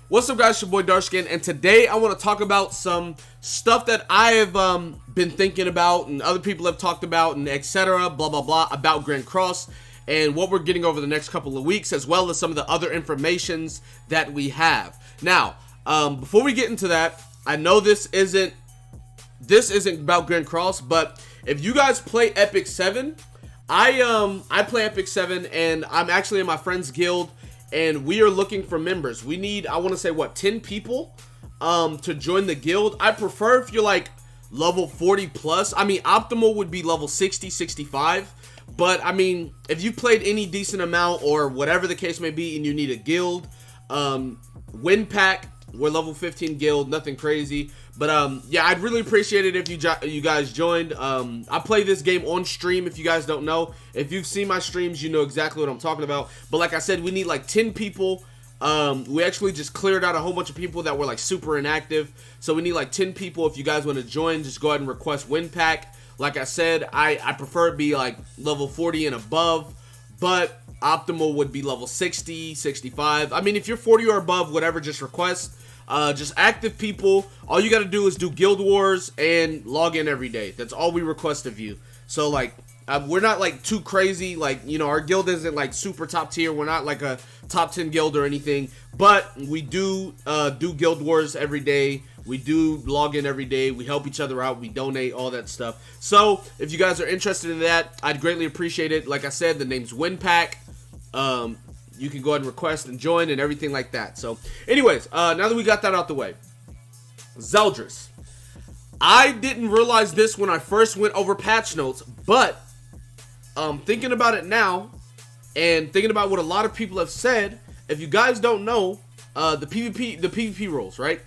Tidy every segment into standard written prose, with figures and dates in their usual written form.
What's up, guys? It's your boy Darskin, and today I want to talk about some stuff that I have been thinking about and other people have talked about and etc. blah blah blah about Grand Cross and what we're getting over the next couple of weeks, as well as some of the other informations that we have. Now, before we get into that, I know this isn't about Grand Cross, but if you guys play Epic 7, I play Epic 7, and I'm actually in my friend's guild. And we are looking for members. We need, I want to say, what, 10 people to join the guild. I prefer if you're like level 40 plus. I mean, optimal would be level 60, 65. But I mean, if you played any decent amount or whatever the case may be and you need a guild, win pack, we're level 15 guild, nothing crazy. But yeah, I'd really appreciate it if you guys joined. I play this game on stream, if you guys don't know. If you've seen my streams, you know exactly what I'm talking about. But like I said, we need like 10 people. We actually just cleared out a whole bunch of people that were like super inactive. So we need like 10 people. If you guys want to join, just go ahead and request win pack. Like I said, I prefer it be like level 40 and above, but optimal would be level 60, 65. I mean, if you're 40 or above, whatever, just request. Just active people. All you gotta do is do guild wars and log in every day. That's all we request of you. So like, we're not like too crazy, like, you know, our guild isn't like super top tier. We're not like a top 10 guild or anything, but we do guild wars every day. We do log in every day. We help each other out. We donate, all that stuff. So if you guys are interested in that, I'd greatly appreciate it. Like I said, the name's WinPack. You can go ahead and request and join and everything like that. So anyways, now that we got that out the way, Zeldris. I didn't realize this when I first went over patch notes, but thinking about it now and thinking about what a lot of people have said, if you guys don't know, the PvP rules, right?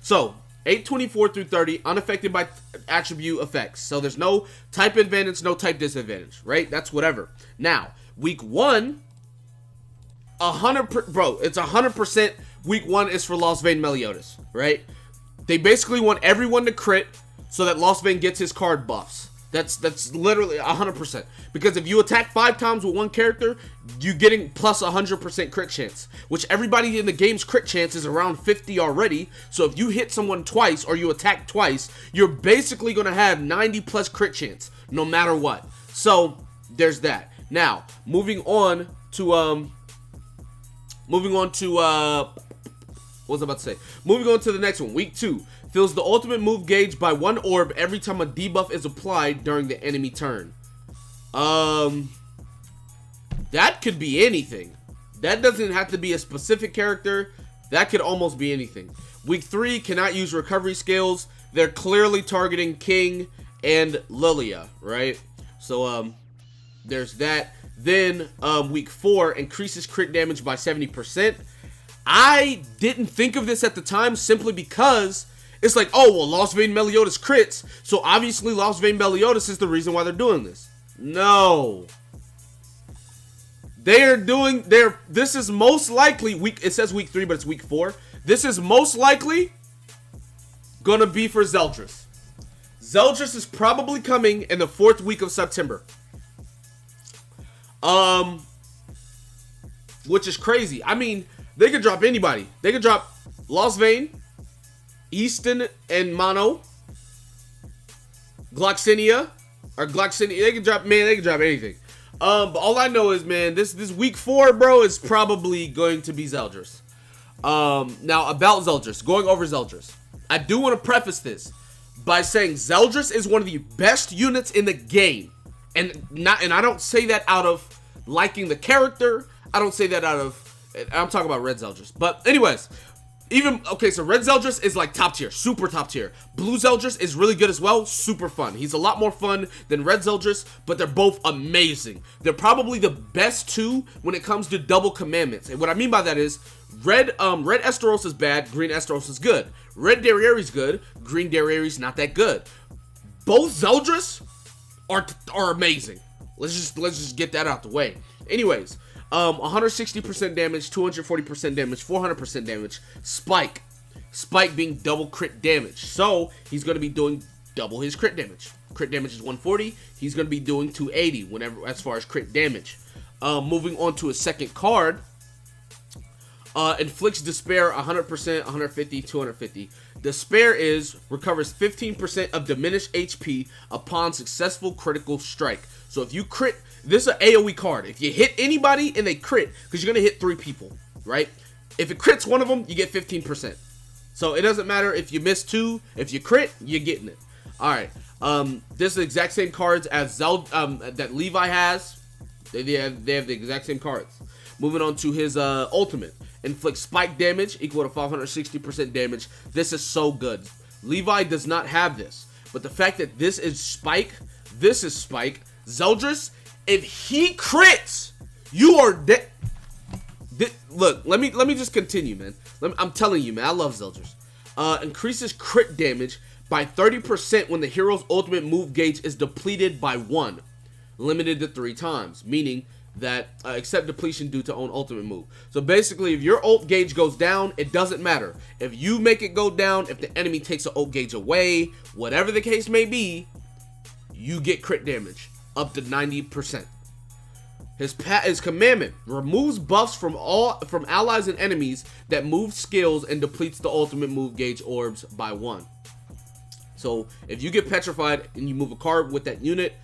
So 824 through 30, unaffected by attribute effects. So there's no type advantage, no type disadvantage, right? That's whatever. Now, week 1, 100% week 1 is for Lost Vein Meliodas, right? They basically want everyone to crit so that Lost Vein gets his card buffs. That's literally 100%. Because if you attack 5 times with one character, you're getting plus 100% crit chance, which everybody in the game's crit chance is around 50 already. So if you hit someone twice or you attack twice, you're basically going to have 90 plus crit chance no matter what. So there's that. Now, moving on to what was I about to say? Moving on to the next one. Week 2. Fills the ultimate move gauge by 1 orb every time a debuff is applied during the enemy turn. That could be anything. That doesn't have to be a specific character. That could almost be anything. Week 3. Cannot use recovery skills. They're clearly targeting King and Lilia, right? So, there's that. Then, week 4, increases crit damage by 70%. I didn't think of this at the time simply because it's like, oh, well, Lost Vein Meliodas crits, so obviously Lost Vein Meliodas is the reason why they're doing this. No. This is most likely, it says week 3, but it's week 4. This is most likely gonna be for Zeldris. Zeldris is probably coming in the 4th week of September. Which is crazy. I mean, they could drop anybody. They could drop Lost Vein, Easton and Mono, Gloxinia, or Gloxinia. They could drop anything. But all I know is, man, this week 4, bro, is probably going to be Zeldris. Now about Zeldris, going over Zeldris, I do want to preface this by saying Zeldris is one of the best units in the game. And I don't say that out of liking the character. I don't say that out of, I'm talking about Red Zeldris. But anyways, so Red Zeldris is like top tier, super top tier. Blue Zeldris is really good as well, super fun. He's a lot more fun than Red Zeldris, but they're both amazing. They're probably the best 2 when it comes to double commandments. And what I mean by that is, Red Esteros is bad, Green Esteros is good. Red Darieri's good, Green Darieri's not that good. Both Zeldris are amazing. Let's just get that out the way. Anyways, 160% damage, 240% damage, 400% damage. Spike being double crit damage. So he's going to be doing double his crit damage. Crit damage is 140. He's going to be doing 280 as far as crit damage. Moving on to a second card. Inflicts despair 100%, 150, 250. Despair is recovers 15% of diminished HP upon successful critical strike. So if you crit, this is an AoE card. If you hit anybody and they crit, because you're going to hit 3 people, right? If it crits one of them, you get 15%. So it doesn't matter if you miss 2. If you crit, you're getting it. All right. This is the exact same cards as that Levi has. They have the exact same cards. Moving on to his ultimate. Inflicts spike damage equal to 560% damage. This is so good. Levi does not have this. But the fact that this is spike, Zeldris, if he crits, you are dead. Look, let me just continue, man. I'm telling you, man, I love Zeldris. Increases crit damage by 30% when the hero's ultimate move gauge is depleted by 1. Limited to 3 times, meaning that except depletion due to own ultimate move. So basically, if your ult gauge goes down, it doesn't matter. If you make it go down, if the enemy takes an ult gauge away, whatever the case may be, you get crit damage up to 90%. His commandment removes buffs from allies and enemies that move skills and depletes the ultimate move gauge orbs by 1. So if you get petrified and you move a card with that unit,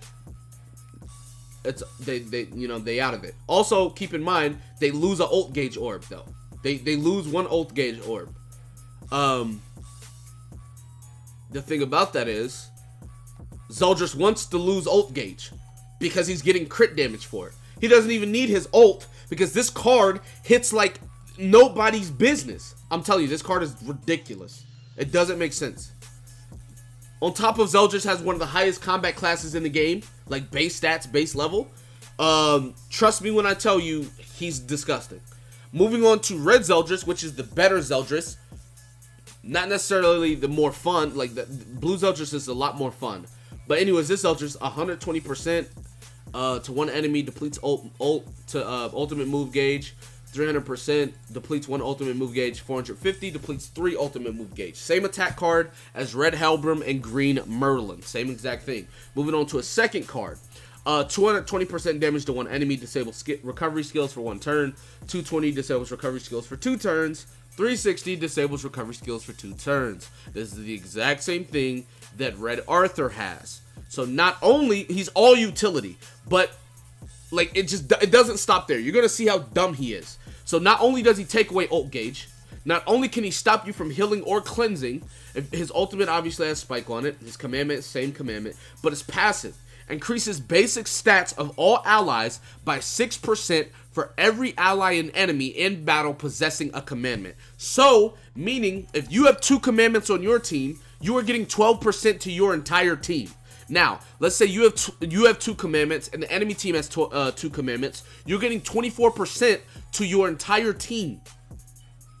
they out of it. Also, keep in mind they lose a ult gauge orb though. They lose 1 ult gauge orb. The thing about that is Zeldris wants to lose ult gauge because he's getting crit damage for it. He doesn't even need his ult because this card hits like nobody's business. I'm telling you, this card is ridiculous. It doesn't make sense. On top of Zeldris has one of the highest combat classes in the game, like base stats, base level. Trust me when I tell you, he's disgusting. Moving on to Red Zeldris, which is the better Zeldris. Not necessarily the more fun, like the Blue Zeldris is a lot more fun. But anyways, this Zeldris, 120% to 1 enemy, depletes ultimate move gauge. 300% depletes 1 ultimate move gauge. 450 depletes 3 ultimate move gauge. Same attack card as Red Helbram and Green Merlin. Same exact thing. Moving on to a second card. 220% damage to 1 enemy. Disables recovery skills for 1 turn. 220 disables recovery skills for 2 turns. 360 disables recovery skills for 2 turns. This is the exact same thing that Red Arthur has. So not only he's all utility, but like it doesn't stop there. You're gonna see how dumb he is. So not only does he take away ult gauge, not only can he stop you from healing or cleansing, his ultimate obviously has spike on it, his commandment, same commandment, but his passive increases basic stats of all allies by 6% for every ally and enemy in battle possessing a commandment. So, meaning if you have 2 commandments on your team, you are getting 12% to your entire team. Now, let's say you have 2 commandments and the enemy team has 2 commandments. You're getting 24% to your entire team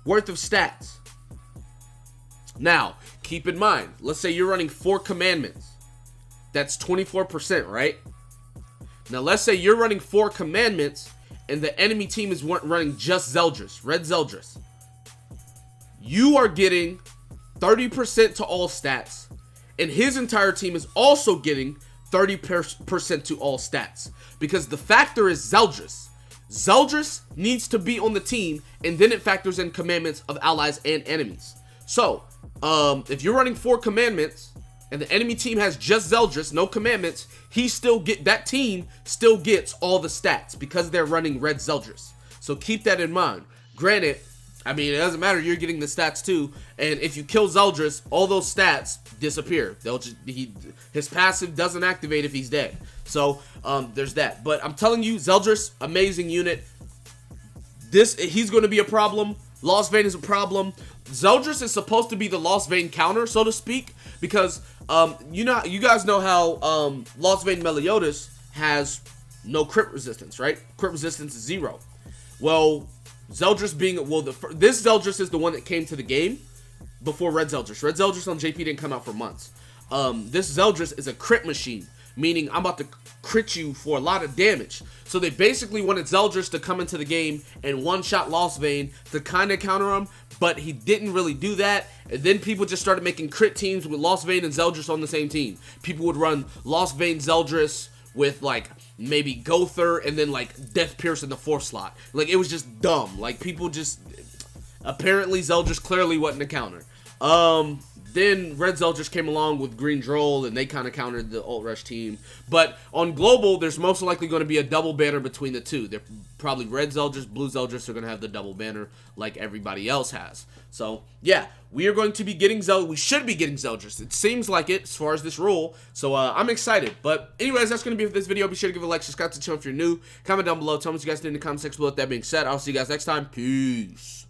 worth of stats. Now, keep in mind, let's say you're running 4 commandments. That's 24%, right? Now, let's say you're running 4 commandments and the enemy team is running just Zeldris, Red Zeldris. You are getting 30% to all stats. And his entire team is also getting 30% to all stats. Because the factor is Zeldris. Zeldris needs to be on the team, and then it factors in commandments of allies and enemies. So, if you're running 4 commandments, and the enemy team has just Zeldris, no commandments, that team still gets all the stats, because they're running Red Zeldris. So keep that in mind. Granted, I mean, it doesn't matter, you're getting the stats too, and if you kill Zeldris, all those stats disappear. His passive doesn't activate if he's dead. So, there's that. But I'm telling you, Zeldris, amazing unit. He's going to be a problem. Lost Vein is a problem. Zeldris is supposed to be the Lost Vein counter, so to speak, because, you guys know how, Lost Vein Meliodas has no crit resistance, right? Crit resistance is 0. Well, Zeldris this Zeldris is the one that came to the game before Red Zeldris. Red Zeldris on JP didn't come out for months. This Zeldris is a crit machine, meaning I'm about to crit you for a lot of damage. So they basically wanted Zeldris to come into the game and one-shot Lost Vein to kind of counter him, but he didn't really do that. And then people just started making crit teams with Lost Vein and Zeldris on the same team. People would run Lost Vein Zeldris with like maybe Gother and then like Death Pierce in the 4th slot. Like, it was just dumb. Like, people just, Apparently, Zeldris clearly wasn't a counter. Then Red Zeldris came along with Green Droll, and they kind of countered the Ult Rush team. But on Global, there's most likely going to be a double banner between the two. They're probably Red Zeldris, Blue Zeldris are going to have the double banner like everybody else has. So, yeah, we are going to be getting we should be getting Zeldris. It seems like it as far as this rule. So, I'm excited. But, anyways, that's going to be it for this video. Be sure to give it a like, subscribe to the channel if you're new. Comment down below. Tell me what you guys did in the comment section below. With that being said, I'll see you guys next time. Peace.